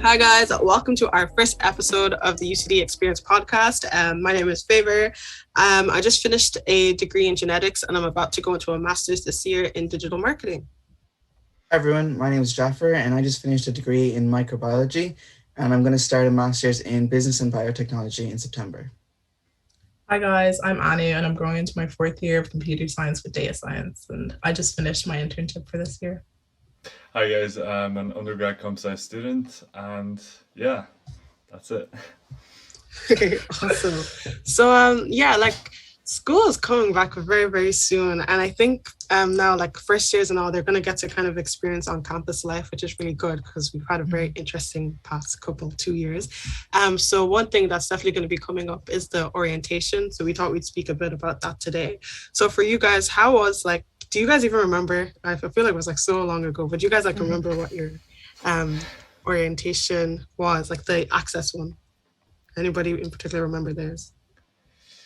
Hi guys, welcome to our first episode of the UCD Experience podcast. My name is Favor. I just finished a degree in genetics and I'm about to go into a master's this year in digital marketing. Hi everyone, my name is Jaffer and I just finished a degree in microbiology and I'm going to start a master's in business and biotechnology in September. Hi guys, I'm Anu and I'm going into my fourth year of computer science with data science, and I just finished my internship for this year. Hi guys, I'm an undergrad comp sci student, and yeah, that's it. Awesome. So like school is coming back very, very soon. And I think now like first years and all, they're gonna get to kind of experience on campus life, which is really good because we've had a very interesting past couple 2 years. So one thing that's definitely gonna be coming up is the orientation. So we thought we'd speak a bit about that today. So for you guys, how was like do you guys even remember? I feel like it was like so long ago, but do you guys like remember what your um orientation was, like the access one? Anybody in particular remember theirs?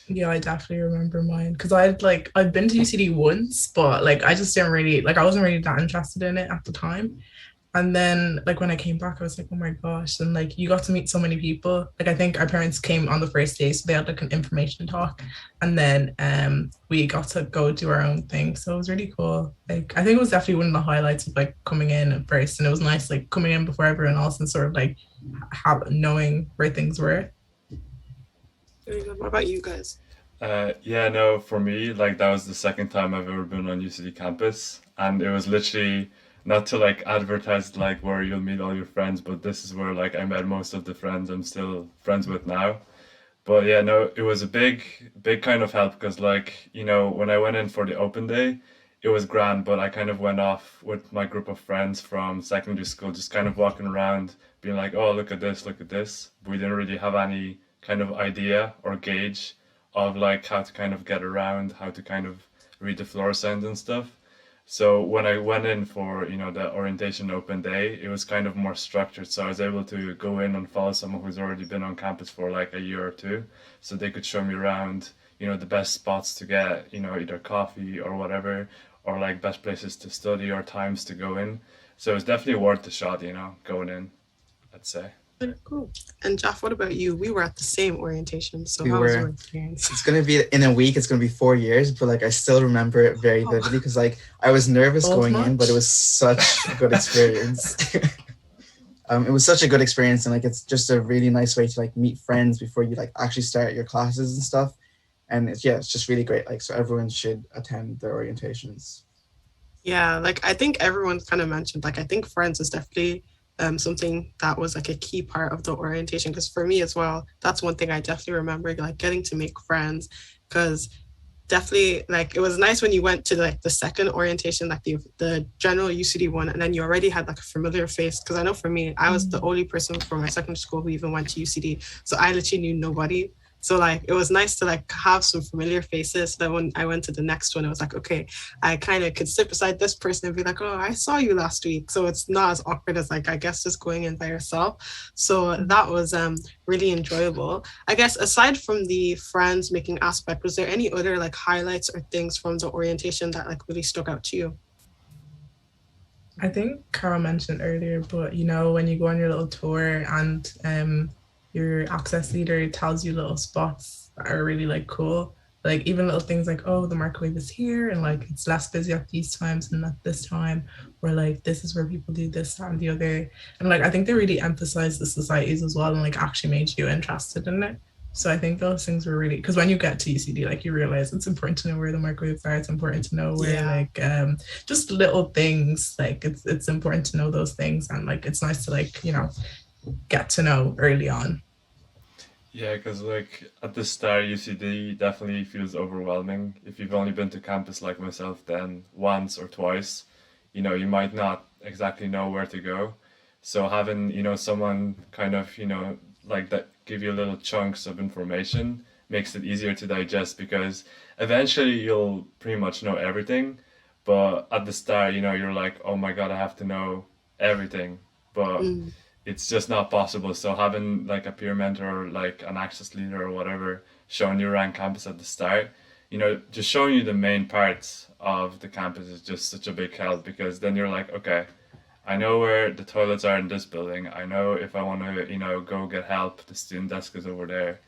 Yeah, I definitely remember mine because I've been to UCD once, but like I just didn't really like I wasn't really that interested in it at the time. And then like when I came back, I was like, oh my gosh. And like you got to meet so many people. Like I think our parents came on the first day, so they had like an information talk. And then we got to go do our own thing. So it was really cool. Like I think it was definitely one of the highlights of like coming in at first. And it was nice like coming in before everyone else and sort of like knowing where things were. What about you guys? Yeah, no, for me, like that was the second time I've ever been on UCD campus, and it was literally not to like advertise like where you'll meet all your friends, but this is where like I met most of the friends I'm still friends with now. But yeah, no, it was a big kind of help because like, when I went in for the open day, it was grand, but I kind of went off with my group of friends from secondary school, just kind of walking around, being like, oh, look at this, look at this. We didn't really have any kind of idea or gauge of like how to kind of get around, how to kind of read the floor signs and stuff. So when I went in for, the orientation open day, it was kind of more structured. So I was able to go in and follow someone who's already been on campus for like a year or two. So they could show me around, the best spots to get, either coffee or whatever, or like best places to study or times to go in. So it's definitely worth the shot, going in, I'd say. Cool. And Jeff, what about you? We were at the same orientation. So We how was your were, experience? it's going to be in a week, it's going to be 4 years, but like I still remember it very Oh, vividly because like I was nervous Old going in, but it much? was such a good experience. It was such a good experience and like it's just a really nice way to like meet friends before you like actually start your classes and stuff. And it's just really great. Like so everyone should attend their orientations. yeah, like I think everyone's kind of mentioned, like I think friends is definitely something that was like a key part of the orientation. Because for me as well, that's one thing I definitely remember, like getting to make friends. Because definitely like it was nice when you went to like the second orientation, like the general UCD one, and then you already had like a familiar face. Because I know for me, I was the only person from my secondary school who even went to UCD, so I literally knew nobody. So like it was nice to like have some familiar faces. So that when I went to the next one, it was like, okay, I kind of could sit beside this person and be like, oh, I saw you last week. So it's not as awkward as like I guess just going in by yourself. So that was really enjoyable. I guess aside from the friends making aspect, was there any other like highlights or things from the orientation that like really stuck out to you? I think Carol mentioned earlier, but when you go on your little tour and your access leader tells you little spots that are really like cool. Like even little things like, oh, the microwave is here and like it's less busy at these times and at this time, or like this is where people do this, that, and the other. And like I think they really emphasize the societies as well and like actually made you interested in it. So I think those things were really because when you get to UCD, like you realize it's important to know where the microwaves are. It's important to know where Yeah. like just little things. Like it's important to know those things, and like it's nice to like get to know early on. Yeah, because like at the start, UCD definitely feels overwhelming. If you've only been to campus like myself, then once or twice, you might not exactly know where to go. So having, someone kind of, like that give you little chunks of information makes it easier to digest because eventually you'll pretty much know everything. But at the start, you're like, oh my God, I have to know everything. But Mm. it's just not possible. So having like a peer mentor or like an access leader or whatever showing you around campus at the start, just showing you the main parts of the campus is just such a big help because then you're like, okay, I know where the toilets are in this building. I know if I want to, go get help, the student desk is over there.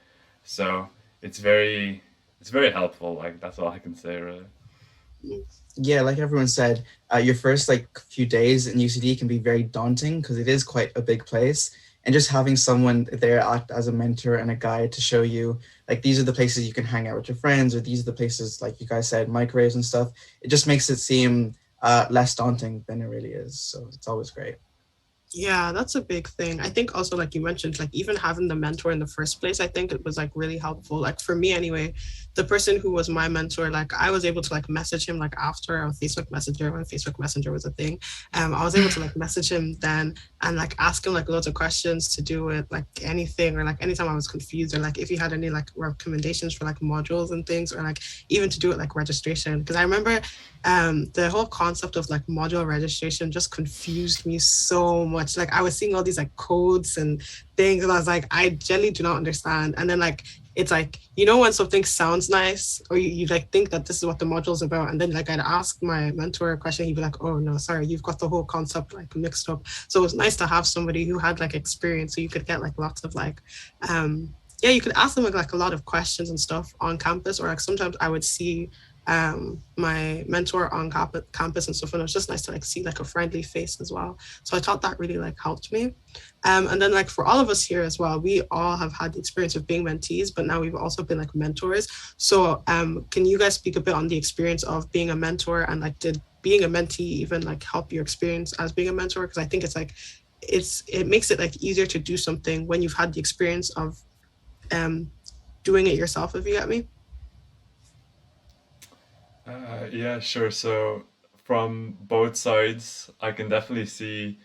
So it's very, it's very helpful. Like that's all I can say, really. Yeah, like everyone said, your first like few days in UCD can be very daunting because it is quite a big place. And just having someone there act as a mentor and a guide to show you, like, these are the places you can hang out with your friends, or these are the places, like you guys said, microwaves and stuff. It just makes it seem less daunting than it really is. So it's always great. Yeah, that's a big thing. I think also, like you mentioned, like even having the mentor in the first place, I think it was like really helpful. Like for me anyway, the person who was my mentor, like I was able to like message him like after on Facebook Messenger when Facebook Messenger was a thing. I was able to like message him then and like ask him like loads of questions to do with like anything, or like anytime I was confused, or like if he had any like recommendations for like modules and things, or like even to do it like registration. Because I remember the whole concept of like module registration just confused me so much. Like I was seeing all these like codes and things, and I was like, I generally do not understand. And then like it's like, when something sounds nice, or you like think that this is what the module is about, and then like I'd ask my mentor a question, he'd be like, oh no, sorry, you've got the whole concept like mixed up. So it was nice to have somebody who had like experience, so you could get like lots of like yeah, you could ask them like a lot of questions and stuff on campus, or like sometimes I would see my mentor on campus and stuff, and it was just nice to like see like a friendly face as well. So I thought that really like helped me. And then like for all of us here as well, we all have had the experience of being mentees, but now we've also been like mentors. So can you guys speak a bit on the experience of being a mentor, and like did being a mentee even like help your experience as being a mentor? Because I think it's like it makes it like easier to do something when you've had the experience of um doing it yourself, if you get me. Yeah, sure. So from both sides, I can definitely see,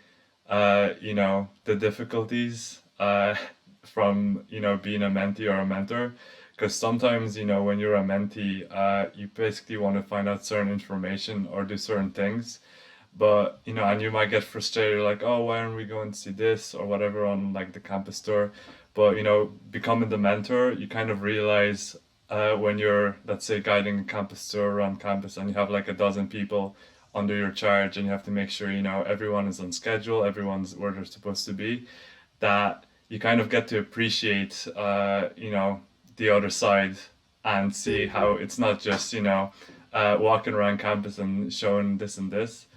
the difficulties from, being a mentee or a mentor. Because sometimes, when you're a mentee, you basically want to find out certain information or do certain things. But, and you might get frustrated, like, oh, why aren't we going to see this or whatever on like the campus tour? But, becoming the mentor, you kind of realize when you're, let's say, guiding a campus tour around campus, and you have like a dozen people under your charge, and you have to make sure, everyone is on schedule, everyone's where they're supposed to be, that you kind of get to appreciate, the other side, and see how Mm-hmm. it's not just, walking around campus and showing this and this.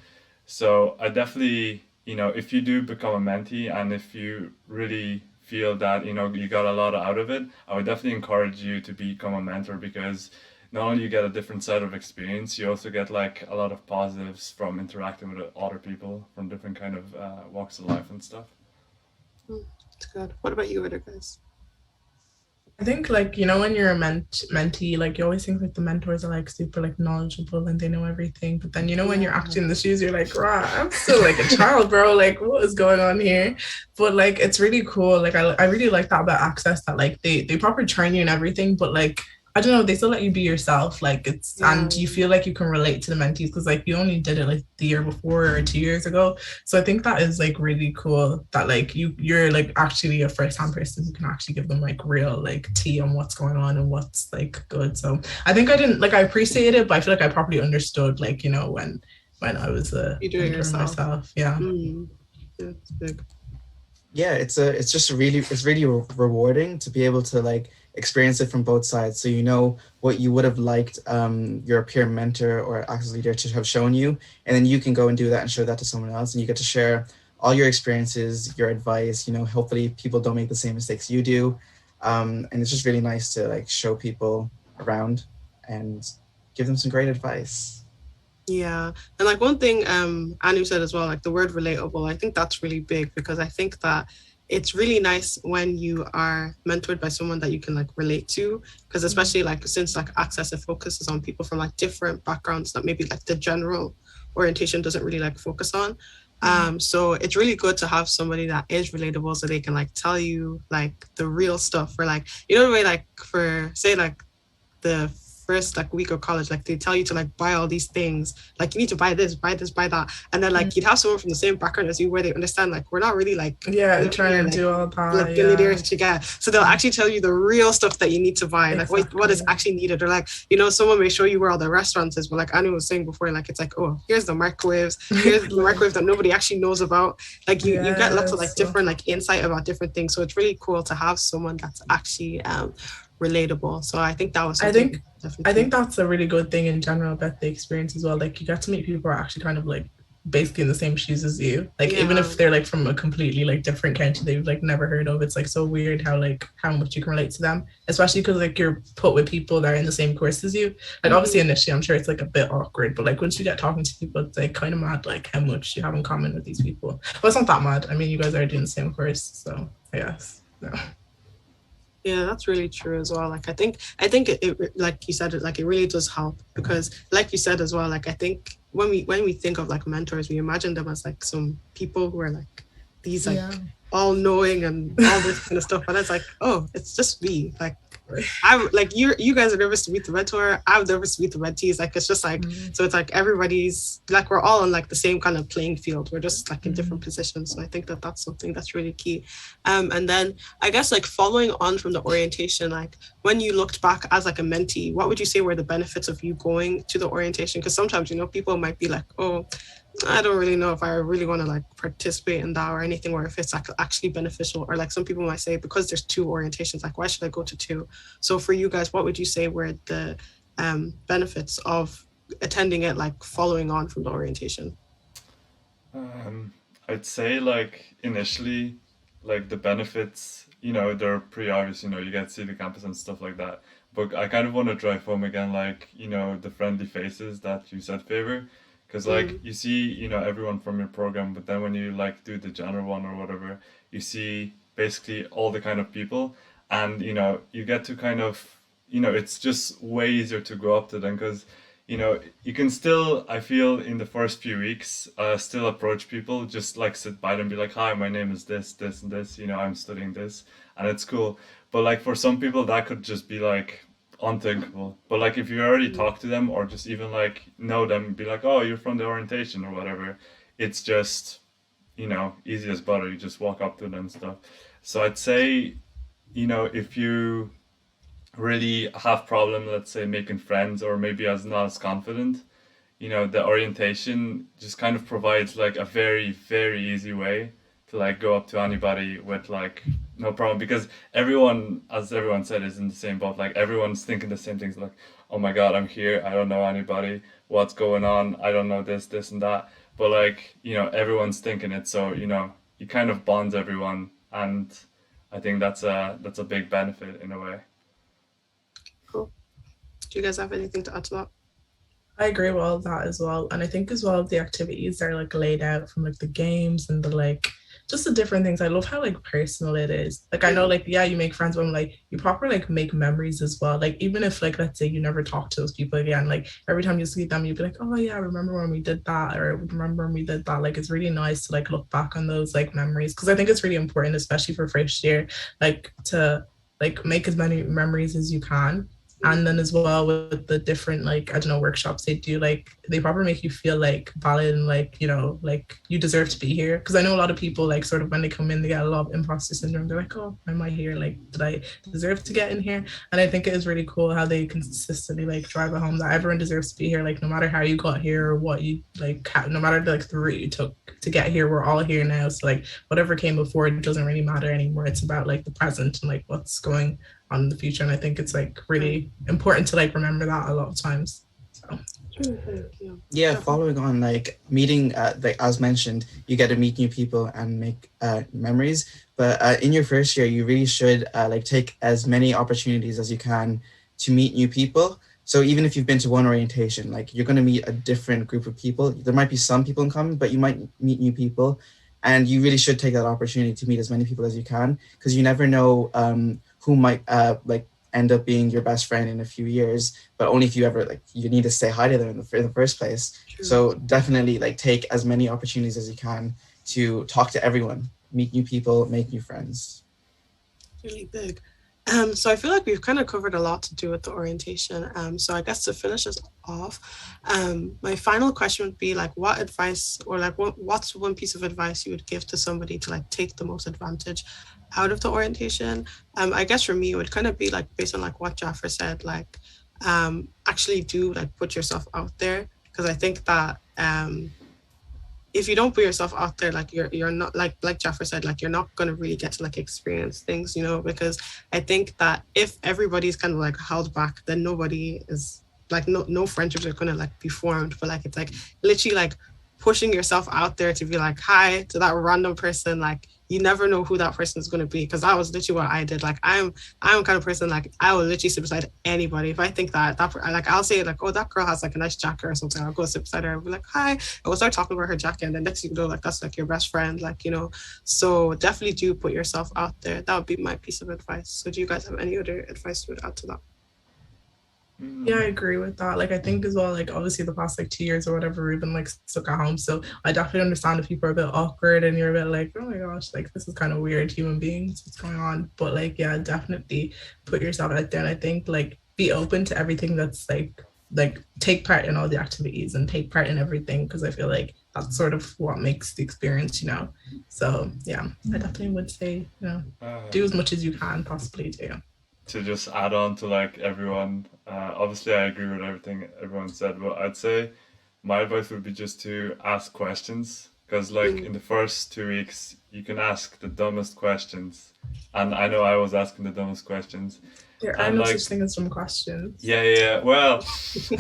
So I definitely, if you do become a mentee, and if you really feel that, you got a lot out of it, I would definitely encourage you to become a mentor, because not only you get a different set of experience, you also get like a lot of positives from interacting with other people from different kind of walks of life and stuff. It's good. What about you, other guys? I think like when you're a mentee, like you always think like the mentors are like super like knowledgeable and they know everything, but then when Yeah. you're actually in the shoes, you're like, rah, I'm still like a child, bro. Like what is going on here? But like it's really cool. Like I really like that about Access, that like they proper train you and everything, but like I don't know, they still let you be yourself. Like it's, Yeah. and you feel like you can relate to the mentees because like you only did it like the year before or 2 years ago. So I think that is like really cool that like you're like actually a first hand person who can actually give them like real like tea on what's going on and what's like good. So I think I didn't like, I appreciate it, but I feel like I probably understood like, when I was a You do it mentor yourself. myself. Yeah. Mm. Yeah, it's big. Yeah, it's really rewarding to be able to like experience it from both sides, so you know what you would have liked your peer mentor or access leader to have shown you, and then you can go and do that and show that to someone else, and you get to share all your experiences, your advice. Hopefully people don't make the same mistakes you do. And it's just really nice to like show people around and give them some great advice. Yeah. And like one thing Anu said as well, like the word relatable, I think that's really big, because I think that it's really nice when you are mentored by someone that you can like relate to, because especially like since like Access, it focuses on people from like different backgrounds that maybe like the general orientation doesn't really like focus on. So it's really good to have somebody that is relatable, so they can like tell you like the real stuff, or like the way like for say like the first like week of college, like they tell you to like buy all these things, like you need to buy this, buy this, buy that, and then like you'd have someone from the same background as you where they understand like we're not really like trying to like do all that, like billionaires to get. So they'll actually tell you the real stuff that you need to buy, like what is actually needed, or like someone may show you where all the restaurants is, but like Anu was saying before, like it's like, oh, here's the microwaves, here's the microwave that nobody actually knows about. Like you get lots of like different like insight about different things. So it's really cool to have someone that's actually relatable. So I think that was I think that's a really good thing in general about the experience as well. Like you get to meet people who are actually kind of like basically in the same shoes as you, like even if they're like from a completely like different country they've like never heard of. It's like so weird how much you can relate to them, especially because like you're put with people that are in the same course as you. Like obviously initially I'm sure it's like a bit awkward, but like once you get talking to people it's like kind of mad like how much you have in common with these people. Well, it's not that mad. I mean, you guys are doing the same course, so I guess. Yeah, that's really true as well. Like I think it like you said, it really does help, because like you said as well, like I think when we think of like mentors, we imagine them as like some people who are like these like all knowing and all this kind of stuff, but it's like, oh, it's just me. Like I'm like you guys are nervous to meet the mentor, I'm nervous to meet the mentees. Like it's just like so it's like everybody's like we're all on like the same kind of playing field, we're just like in different positions. So I think that that's something that's really key. And then I guess like following on from the orientation, like when you looked back as like a mentee, what would you say were the benefits of you going to the orientation? Because sometimes people might be like, oh, I don't really know if I really want to like participate in that or anything, or if it's like actually beneficial, or like some people might say because there's 2 orientations, like why should I go to 2? So for you guys, what would you say were the benefits of attending it, like following on from the orientation? I'd say like initially, like the benefits, they're pretty obvious, you get to see the campus and stuff like that. But I kind of want to drive home again, like, the friendly faces that you said, Favor. Because like you see, everyone from your program, but then when you like do the general one or whatever, you see basically all the kind of people, and you get to kind of, it's just way easier to go up to them, because you can still, I feel, in the first few weeks, still approach people, just like sit by them, be like, hi, my name is this, this, and this, I'm studying this, and it's cool. But like for some people, that could just be like unthinkable. But like if you already talk to them, or just even like know them, be like, oh, you're from the orientation or whatever, it's just easy as butter. You just walk up to them and stuff. So I'd say if you really have problem, let's say, making friends, or maybe as not as confident, the orientation just kind of provides like a very, very easy way to like go up to anybody with like no problem, because everyone, as everyone said, is in the same boat. Like everyone's thinking the same things, like, oh my god, I'm here, I don't know anybody, what's going on, I don't know this and that. But like everyone's thinking it, so you kind of bonds everyone, and I think that's a big benefit in a way. Cool. Do you guys have anything to add to that? I agree with all of that as well. And I think as well the activities are like laid out from like the games and the like just the different things. I love how like personal it is. Like I know like you make friends, but I'm like you proper like make memories as well. Like even if like let's say you never talk to those people again, like every time you see them you'd be like, oh yeah, I remember when we did that, or remember when we did that. Like it's really nice to like look back on those like memories, because I think it's really important, especially for first year, like to like make as many memories as you can. And then as well with the different like I don't know workshops they do, like they probably make you feel like valid and like like you deserve to be here. Because I know a lot of people like sort of when they come in they get a lot of imposter syndrome. They're like, oh, am I here? Like did I deserve to get in here? And I think it is really cool how they consistently like drive it home that everyone deserves to be here. Like no matter how you got here or what you like, no matter like the route you took to get here, we're all here now. So like whatever came before, it doesn't really matter anymore. It's about like the present and like what's going on in the future. And I think it's like really important to like remember that a lot of times. So yeah, following on like meeting like as mentioned, you get to meet new people and make memories, but in your first year you really should like take as many opportunities as you can to meet new people. So even if you've been to one orientation, like you're going to meet a different group of people. There might be some people in common, but you might meet new people, and you really should take that opportunity to meet as many people as you can, because you never know who might like end up being your best friend in a few years, but only if you ever like you need to say hi to them in the first place. True. So definitely like take as many opportunities as you can to talk to everyone, meet new people, make new friends. Really big. So I feel like we've kind of covered a lot to do with the orientation. So I guess to finish us off, my final question would be like, what advice or like what's one piece of advice you would give to somebody to like take the most advantage out of the orientation? I guess for me it would kind of be like based on like what Jaffer said, like actually do like put yourself out there because I think that if you don't put yourself out there, like you're not like Jaffer said, like you're not gonna really get to like experience things, you know, because I think that if everybody's kind of like held back, then nobody is like no friendships are gonna like be formed. But like it's like literally like pushing yourself out there to be like hi to that random person, like you never know who that person is gonna be. Cause that was literally what I did. Like I'm kind of person like I will literally sit beside anybody. If I think that like I'll say like, oh that girl has like a nice jacket or something, I'll go sit beside her and be like, hi, and we'll start talking about her jacket, and then next thing you know, like that's like your best friend, like, you know. So definitely do put yourself out there. That would be my piece of advice. So do you guys have any other advice you would add to that? Yeah, I agree with that. Like, I think as well, like, obviously the past like 2 years or whatever, we've been like stuck at home. So I definitely understand if people are a bit awkward and you're a bit like, oh my gosh, like this is kind of weird, human beings, what's going on? But like, yeah, definitely put yourself out there. And I think like be open to everything that's like take part in all the activities and take part in everything because I feel like that's sort of what makes the experience, you know. So yeah, I definitely would say, you know, do as much as you can possibly do. To just add on to like everyone, obviously I agree with everything everyone said, but I'd say my advice would be just to ask questions because like in the first 2 weeks you can ask the dumbest questions, and I know I was asking the dumbest questions. There are And no like such thing as dumb questions. yeah, well, He's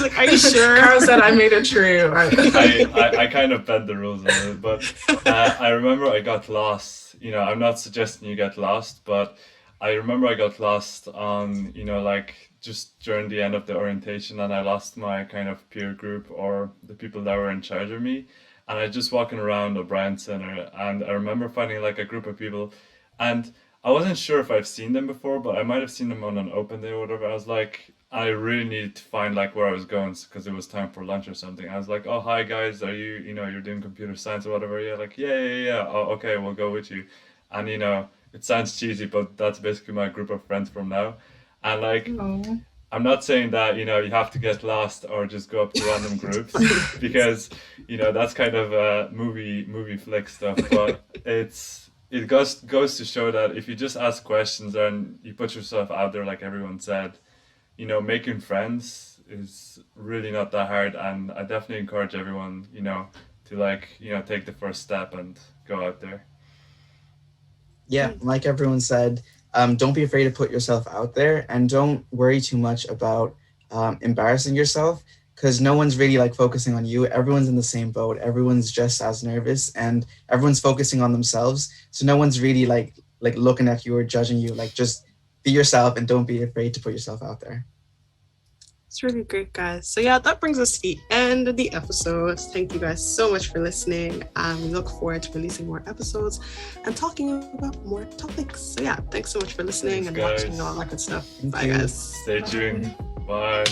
like, are you sure? Carl said I made it true. I kind of bent the rules a little, but I remember I got lost. You know, I'm not suggesting you get lost, but I remember I got lost on, you know, like just during the end of the orientation, and I lost my kind of peer group or the people that were in charge of me. And I just walking around O'Brien Center, and I remember finding like a group of people, and I wasn't sure if I've seen them before, but I might have seen them on an open day or whatever. I was like, I really needed to find like where I was going because it was time for lunch or something. I was like, oh hi guys, are you, you know, you're doing computer science or whatever? Yeah, like yeah. Oh, okay, we'll go with you. And you know, it sounds cheesy, but that's basically my group of friends from now. And like, Oh. I'm not saying that, you know, you have to get lost or just go up to random groups because, you know, that's kind of movie flick stuff. But it goes to show that if you just ask questions and you put yourself out there, like everyone said, you know, making friends is really not that hard. And I definitely encourage everyone, you know, to like, you know, take the first step and go out there. Yeah, like everyone said, don't be afraid to put yourself out there and don't worry too much about embarrassing yourself because no one's really like focusing on you. Everyone's in the same boat. Everyone's just as nervous and everyone's focusing on themselves. So no one's really like looking at you or judging you. Like just be yourself and don't be afraid to put yourself out there. It's really great, guys. So yeah, that brings us to the end of the episode. Thank you guys so much for listening. We look forward to releasing more episodes and talking about more topics. So yeah, thanks so much for listening Thanks, and guys. watching and all that good stuff. Thank Bye, you. guys. Stay tuned. Bye.